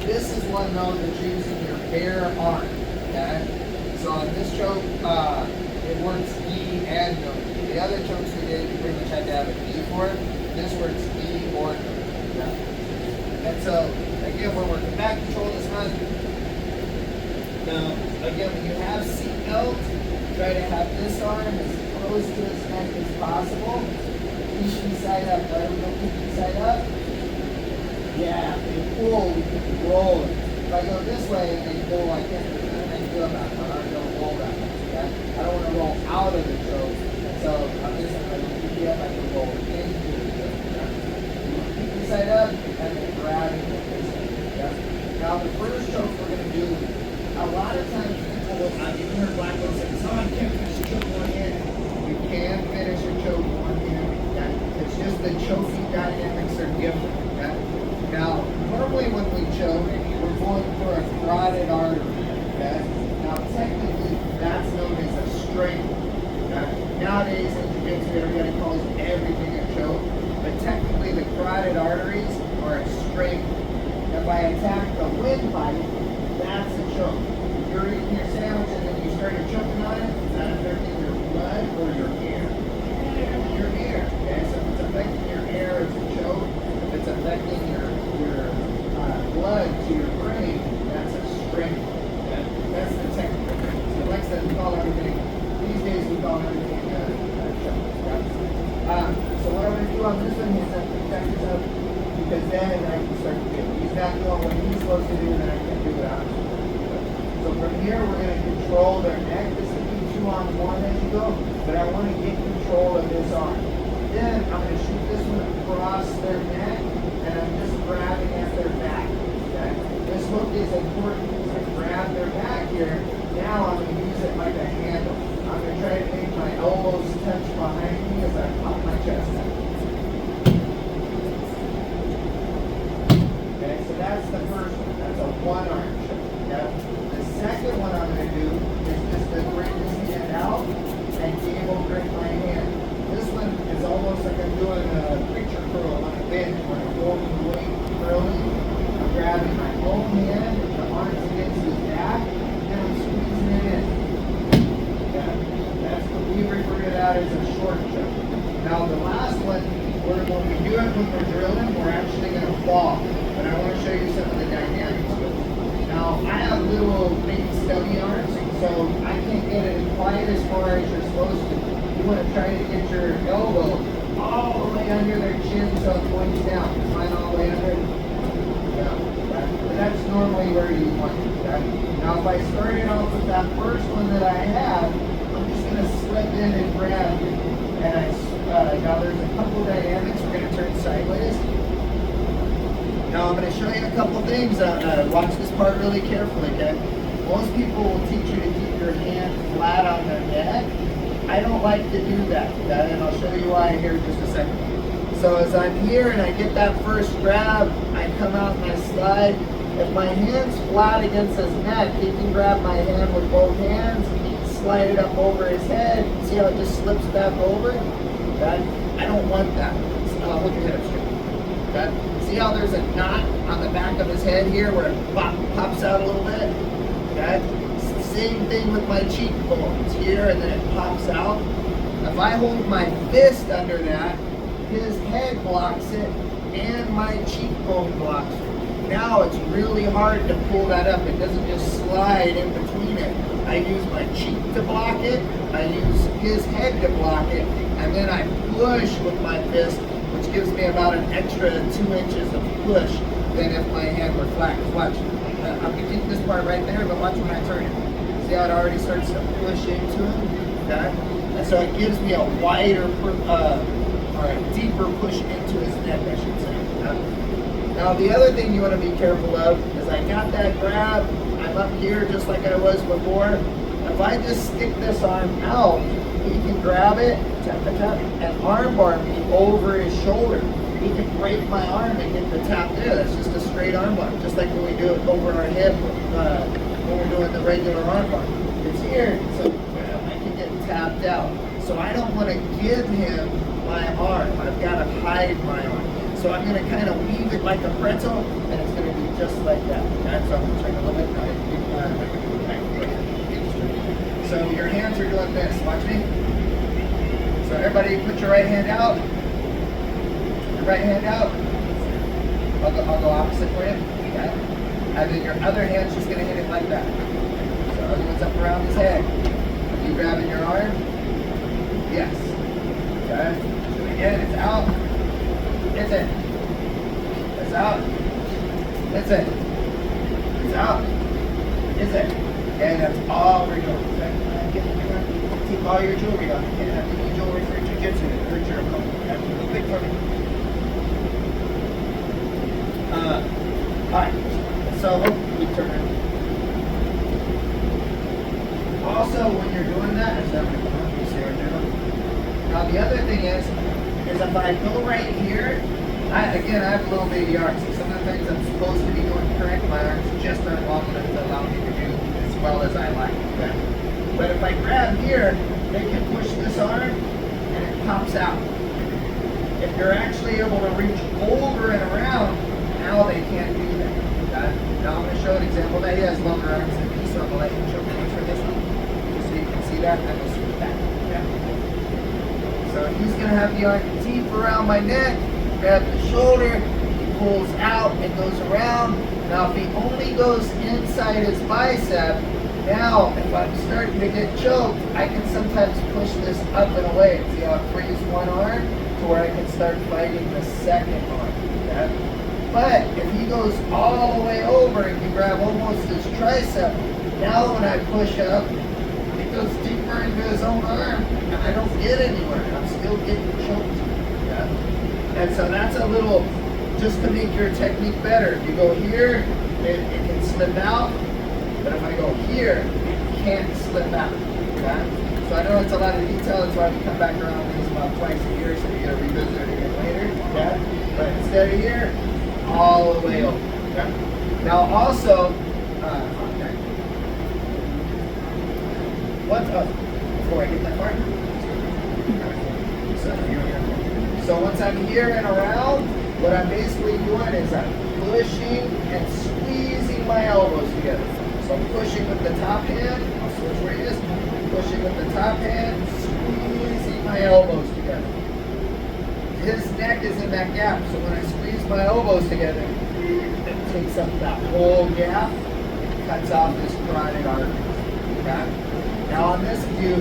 This is one though that's using your bare arm. Okay? So on this choke, it works E and no. The other chokes we did, you pretty much had to have an E for it. This works E or no. Okay? And so, again, we're working back control this one. Now, again, when you have seatbelt, try to have this arm as close to his neck as possible. Pinky side up, right? We go pinky side up. Yeah, and pull, we can roll it. If I go this way and pull, I can't do that. I can do that. I'm not going to roll that much, okay? I don't want to roll out of the choke. And so I'm just going to pick you up, I can roll into the choke, okay? Pinky side up, and then grabbing with this one, okay? Now the first choke we're going to do, a lot of times people will, you heard black folks say, oh, I can't finish the choke one hand. You can finish a choke one hand, okay? It's just the choking dynamics are different, okay? Now, normally when we choke, we're going for a carotid artery, okay? Now, technically, that's known as a strain, okay? Nowadays, in jiu-jitsu, everybody calls everything a choke, but technically, the carotid arteries are a strain. If I attack the windpipe, that's a choke. If you're eating your sandwich and then you started choking on it, is that affecting your blood or your air? Your air, okay? So if it's affecting your air, it's a choke. If it's affecting your blood to your brain, that's a strain. Okay? That's the technical thing. So like I said, we call everything, these days we call everything a choke. Okay? So what I'm going to do on this one is I'm going to check this out, because then I can start to do it. He's not doing what he's supposed to do, then I can do it out. So from here, we're going to control their neck. This will be 2-on-1 as you go, but I want to get control of this arm. Then I'm going to shoot this one across their neck, and I'm just grabbing at their back. Okay? This hook is important because I grab their back here. Now I'm going to use it like a handle. I'm going to try to make my elbows touch behind me as I pop my chest out. Okay, so that's the first one. That's a one-arm choke. Okay? The second one I'm going to do is just to bring this hand out and cable grip my hand. This one is almost like I'm doing a preacher curl on a bench when I'm holding the weight curling. I'm grabbing my own hand, the arms against his back, and I'm squeezing it in. Okay? That's what we refer to that as a short choke. Now the last one, when we do it when we're drilling, we're actually going to fall. But I want to show you some of the dynamics of it. Now I have little big stubby arms, so I can't get it quite as far as you're supposed to. You want to try to get your elbow all the way under their chin so it points down. Mine all the way under. Yeah. But that's normally where you want it. Okay? Now if I started off with that first one that I have, I'm just going to slip in and grab it. And now there's a couple dynamics. We're going to turn sideways. Now I'm going to show you a couple things. Watch this part really carefully, okay? Most people will teach you to keep your hand flat on their neck. I don't like to do that, okay? And I'll show you why here in just a second. So as I'm here and I get that first grab, I come out and I slide. If my hand's flat against his neck, he can grab my hand with both hands, slide it up over his head. See how it just slips back over? Okay? I don't want that. So hold your head up straight. Okay? See how there's a knot on the back of his head here where it pops out a little bit? Okay? Same thing with my cheekbones here, and then it pops out. If I hold my fist under that, his head blocks it, and my cheekbone blocks it. Now it's really hard to pull that up. It doesn't just slide in between it. I use my cheek to block it, I use his head to block it, and then I push with my fist, which gives me about an extra 2 inches of push than if my hand were flat. Watch. I'm going to keep this part right there, but watch when I turn it. See how it already starts to push into him? Okay? And so it gives me a wider, or a deeper push into his neck, I should say. Okay? Now the other thing you want to be careful of is I got that grab, I'm up here just like I was before. If I just stick this arm out, he can grab it, tap, and armbar me over his shoulder. He can break my arm and get the tap there. That's just a straight armbar, just like when we do it over our hip when we're doing the regular armbar. It's here, so I can get tapped out. So I don't want to give him my arm. I've got to hide my arm. So I'm going to kind of weave it like a pretzel, and it's going to be just like that. Okay, so I'm trying a little bit. So your hands are doing this. Watch me. So everybody, put your right hand out. Your right hand out. I'll go opposite for you. Okay. And then your other hand's just gonna hit it like that. So other one's up around his head. Are you grabbing your arm? Yes. Okay. Do it again. It's out. It's in. It's out. It's in. It's out. It's in. And that's all we're doing. Keep all your jewelry on. You can't have any jewelry for jiu-jitsu. It hurts your opponent. You have to move it for me. Alright. So, we turn it. Also, when you're doing that, now the other thing is if I go right here, I have little baby arms. So some of the things I'm supposed to be doing correct, my arms just aren't long enough to allow me to do as well as I like. Okay? But if I grab here, they can push this arm and it pops out. If you're actually able to reach over and around, now they can't do that. Okay? Now I'm going to show an example that he has longer arms than me, so I'm going to let him show me for this one. Just so you can see that, and then we'll switch back. Okay? So he's going to have the arm deep around my neck, grab the shoulder, he pulls out and goes around. Now if he only goes inside his bicep, now if I'm starting to get choked, I can sometimes push this up and away. See how it frees one arm to where I can start fighting the second arm. Okay? But if he goes all the way over and can grab almost his tricep, now when I push up, it goes deeper into his own arm, and I don't get anywhere. I'm still getting choked. Yeah? And so that's a little, just to make your technique better. If you go here, it can slip out, but if I go here, it can't slip out. Okay? So I know it's a lot of detail, that's why we come back around these about twice a year, so you gotta revisit it again later. Okay? But instead of here, all the way over. Okay? Now also, before I get that part, so once I'm here and around, what I'm basically doing is I'm pushing and squeezing my elbows together. So I'm pushing with the top hand, I'll switch where he is, pushing with the top hand, squeezing my elbows together. His neck is in that gap, so when I squeeze my elbows together, it takes up that whole gap and cuts off this carotid artery. Okay? Now on this, if you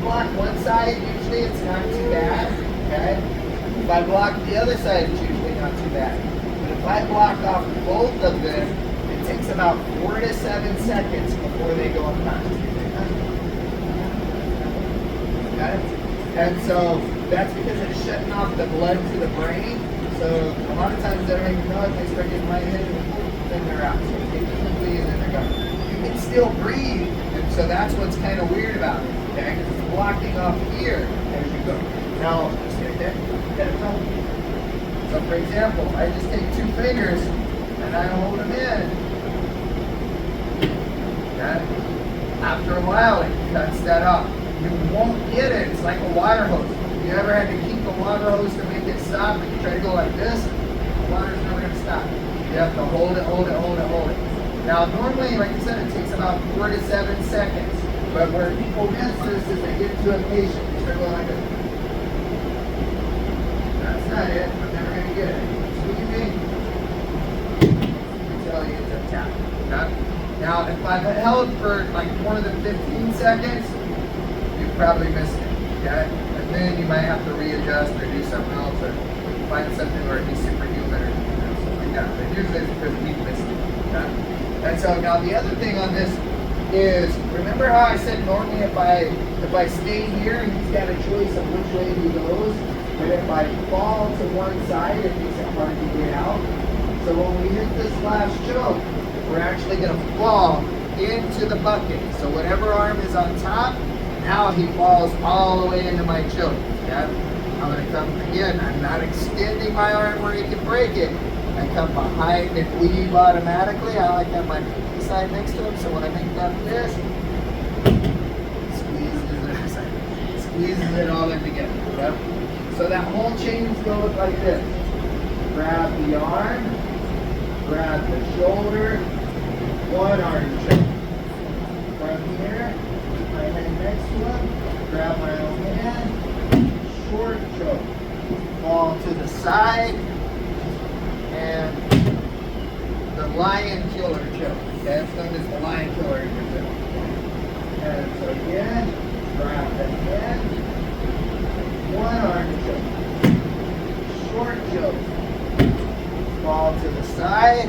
block one side, usually it's not too bad. Okay? If I block the other side, it's usually not too bad. But if I block off both of them, it takes about 4 to 7 seconds before they go unconscious. Okay? And so that's because it's shutting off the blood to the brain. So a lot of times they don't even know it. They start getting lightheaded, then they're out. So they quickly and then they're gone. You can still breathe, and so that's what's kind of weird about it. Okay, because it's blocking off here as you go. Now, just right there. So for example, I just take 2 fingers and I hold them in. Okay? After a while, it cuts that off. You won't get it. It's like a water hose. You ever had to keep the water hose to make it stop, and you try to go like this, the water's never going to stop. You have to hold it, hold it, hold it, hold it. Now, normally, like I said, it takes about 4 to 7 seconds. But where people miss this is they get too impatient. They start going like this. That's not it. I'm never going to get it. Squeezing until you get to tap. Okay? Now, if I've held for like more than 15 seconds, you've probably missed it. Okay? And then you might have to readjust or do something else or find something where it's superhuman or something like that. But usually it's because we've missed it. Okay? And so now the other thing on this is, remember how I said normally if I stay here and he's got a choice of which way he goes, but if I fall to one side, it makes it hard to get out. So when we hit this last choke, we're actually going to fall into the bucket. So whatever arm is on top, now he falls all the way into my choke. Yeah? I'm going to come again. I'm not extending my arm where he can break it. I come behind and weave automatically. I like to have my pinky side next to him, so when I make that fist, squeezes it all in together. Yep. So that whole chain is going to look like this. Grab the arm, grab the shoulder, one arm choke. From here, keep my head next to him, grab my own hand, short choke. Fall to the side, and the lion killer choke. Okay, it's known as the lion killer in Brazil. And so again, grab the head, one arm choke, short choke, fall to the side,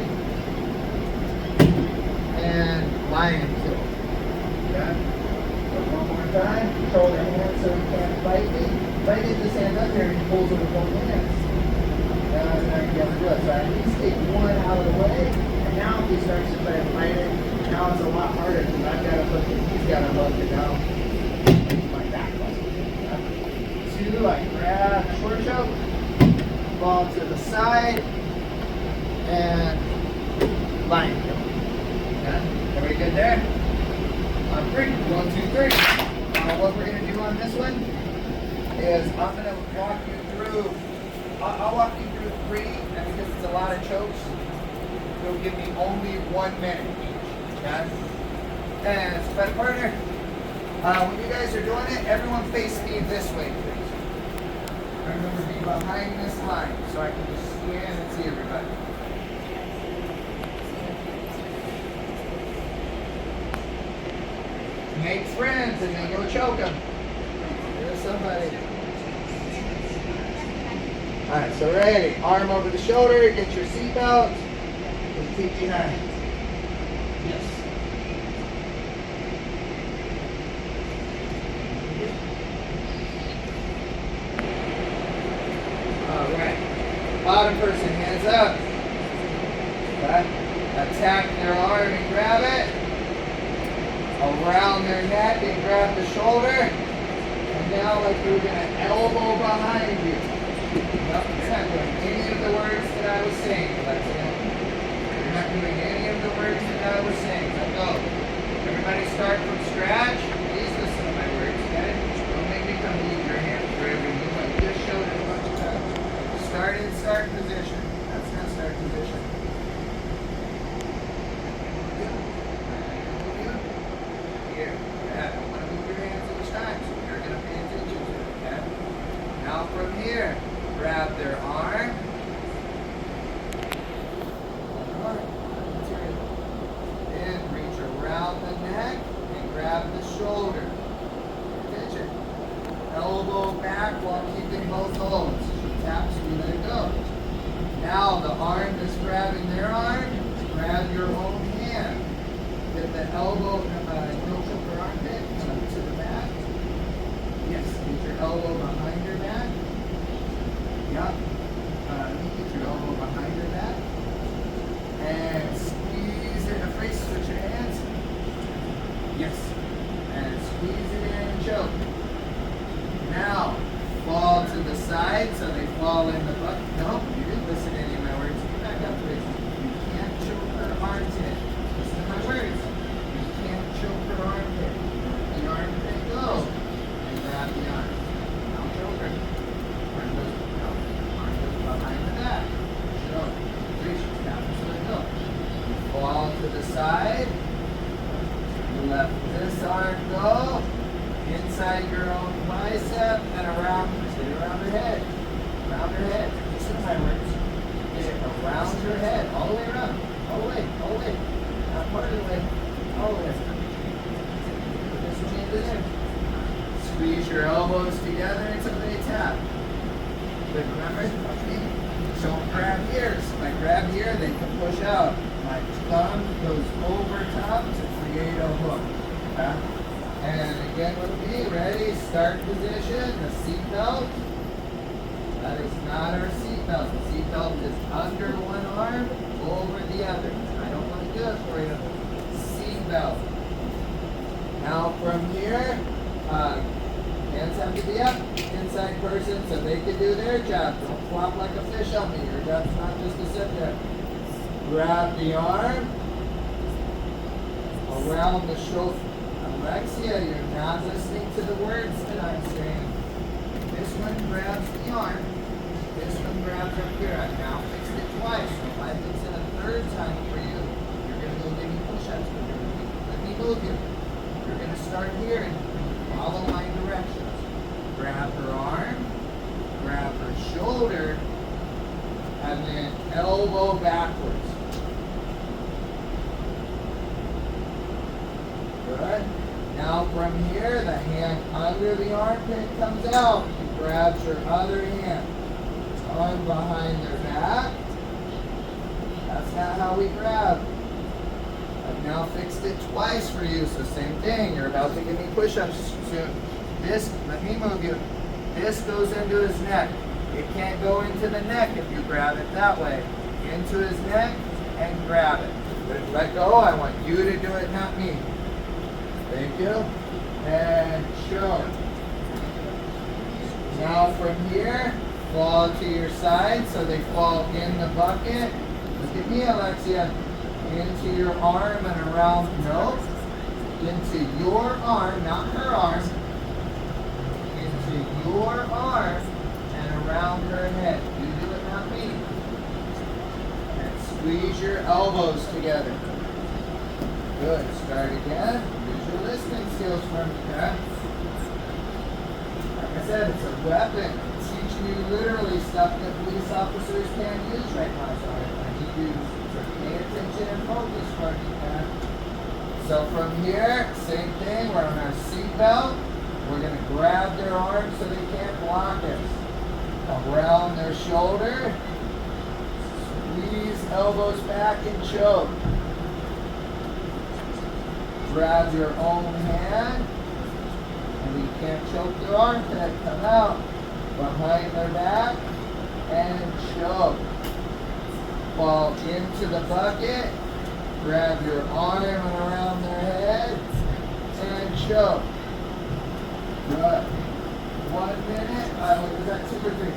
and lion kill. Okay? So one more time, control the hand so he can't bite me. If I get this hand up here, he pulls it with both hands. Now I'm not going to be able to do it. So I at least take one out of the way, and now if he starts to try to bite it, now it's a lot harder because I've got to hook it, he's got to hook it now. My back muscle. Two, I grab short choke, fall to the side, and lion kill. Okay? Are we good there? On three. 1, 2, 3. What we're going to do on this one is I'm going to walk you through. I'll walk you through 3, and because it's a lot of chokes, it'll give me only 1 minute each. Okay? And so, better partner, when you guys are doing it, everyone face me this way, please. Remember, be behind this line so I can just scan and see everybody. Make friends and then go choke them. There's somebody. Alright, so ready. Arm over the shoulder, get your seatbelt. And feet behind. Yes. Alright. Bottom person, hands up. Okay. Attack their arm and grab it. Around their neck and grab the shoulder. And now like you're going to elbow behind you. Nope, you're not doing any of the words that I was saying, Alexia. You're not doing any of the words that I was saying. Now go. Everybody start from scratch. Please listen to my words, okay? Don't make me come use your hand for every move. I just showed it a bunch of times. Start in start position. That's not start position. Here. Yeah, I don't want to move your hands each time, so you're going to pay attention to it, okay? Now from here, grab their arm. Then reach around the neck and grab the shoulder. Attention. Elbow back while keeping both holds. She taps, we let it go. Now the arm that's grabbing their arm, grab your own hand. Get the elbow, don't choke your armpit, to the back. Yes, get your elbow behind your back. Yep. Get your elbow behind your back. And squeeze it in the face with your hands. Yes. And squeeze it in and choke. Now, fall to the side so they fall in the butt. No, you didn't listen to any of my words. Get back up, please. You can't choke her armpit. Listen to my words. You can't choke her armpit. The armpit go. And grab the arm. Now choke her. Arm goes behind the back. Choke. Reach. Tap and let it go. Fall to the side. Let this arm go. Inside your own bicep and around her head. Around her head. Listen to my words. Get it around her head. All the way around. All the way. All the way. Not part of the way. All the way. This change it in. Squeeze your elbows together until they tap. But remember, don't grab here. So if I grab here, they can push out. My thumb goes over top to create a hook. Okay? And again with me, ready, start position, the seatbelt. That is not our seatbelt. The seatbelt is under one arm, over the other. I don't want to do it for you. Seatbelt. Now from here, hands have to be up, inside person, so they can do their job. Don't flop like a fish on me. Your job's not just to sit there. Grab the arm around the shoulder. Alexia, you're not listening to the words that I'm saying. This one grabs the arm. This one grabs up here. I've now fixed it twice. So if I fix it a third time for you, you're going to go give me push-ups move you. You're going to start here and follow my directions. Grab her arm, grab her shoulder, and then elbow backwards. Good. Now from here, the hand under the armpit comes out. She grabs her other hand. Arm behind their back. That's not how we grab. I've now fixed it twice for you, so same thing. You're about to give me push-ups soon. This, let me move you. This goes into his neck. It can't go into the neck if you grab it that way. Into his neck and grab it. But if you let go, I want you to do it, not me. Thank you. And choke. Now from here, fall to your side so they fall in the bucket. Look at me, Alexia. Into your arm and around, no. Into your arm, not her arm. Into your arm and around her head. You do it, not me. And squeeze your elbows together. Good. Start again. Use your listening skills for me, okay? Like I said, it's a weapon. It's teaching you literally stuff that police officers can't use right now. So I need you to pay attention and focus for me, okay? So from here, same thing. We're on our seatbelt. We're going to grab their arms so they can't block us. Around their shoulder. Squeeze elbows back and choke. Grab your own hand, and you can't choke their armpit. Come out behind their back and choke. Fall into the bucket. Grab your arm and around their head and choke. Good. 1 minute. Was that 2 or 3?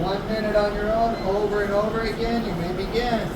1 minute on your own, over and over again. You may begin.